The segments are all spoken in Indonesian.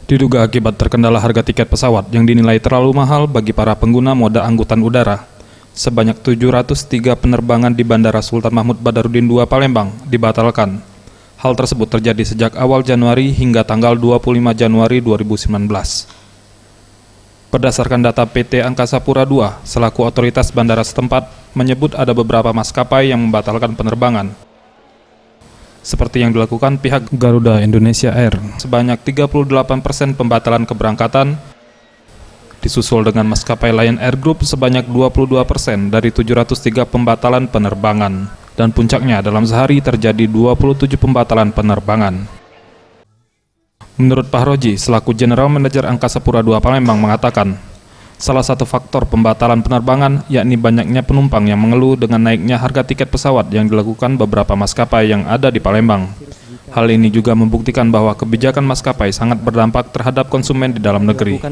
Diduga akibat terkendala harga tiket pesawat yang dinilai terlalu mahal bagi para pengguna moda angkutan udara, sebanyak 703 penerbangan di Bandara Sultan Mahmud Badarudin II Palembang dibatalkan. Hal tersebut terjadi sejak awal Januari hingga tanggal 25 Januari 2019. Berdasarkan data PT Angkasa Pura II, selaku otoritas bandara setempat, menyebut ada beberapa maskapai yang membatalkan penerbangan. Seperti yang dilakukan pihak Garuda Indonesia Air, sebanyak 38% pembatalan keberangkatan, disusul dengan maskapai Lion Air Group sebanyak 22% dari 703 pembatalan penerbangan, dan puncaknya dalam sehari terjadi 27 pembatalan penerbangan. Menurut Pak Roji, selaku General Manager Angkasa Pura II Palembang mengatakan, salah satu faktor pembatalan penerbangan yakni banyaknya penumpang yang mengeluh dengan naiknya harga tiket pesawat yang dilakukan beberapa maskapai yang ada di Palembang. Hal ini juga membuktikan bahwa kebijakan maskapai sangat berdampak terhadap konsumen di dalam negeri.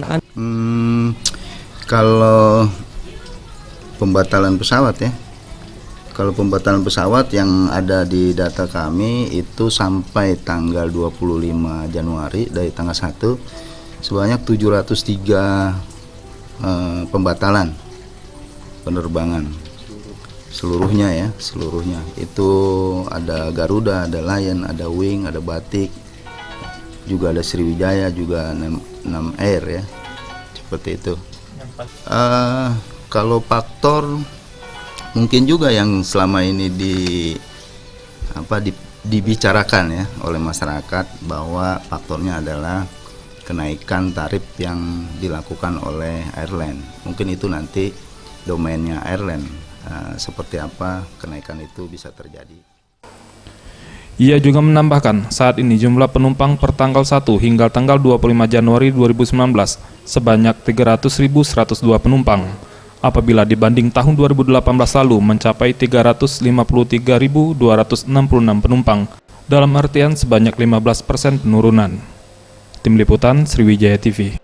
Kalau pembatalan pesawat ya, kalau pembatalan pesawat yang ada di data kami itu sampai tanggal 25 Januari dari tanggal 1 sebanyak 703 pembatalan penerbangan seluruhnya itu ada Garuda, ada Lion, ada Wing, ada Batik, juga ada Sriwijaya, juga 6 Air ya, seperti itu. Kalau faktor mungkin juga yang selama ini dibicarakan ya oleh masyarakat bahwa faktornya adalah kenaikan tarif yang dilakukan oleh airline. Mungkin itu nanti domainnya airline, seperti apa kenaikan itu bisa terjadi. Ia juga menambahkan, saat ini jumlah penumpang per tanggal 1 hingga tanggal 25 Januari 2019 sebanyak 300.102 penumpang, apabila dibanding tahun 2018 lalu mencapai 353.266 penumpang, dalam artian sebanyak 15% penurunan. Tim Liputan Sriwijaya TV.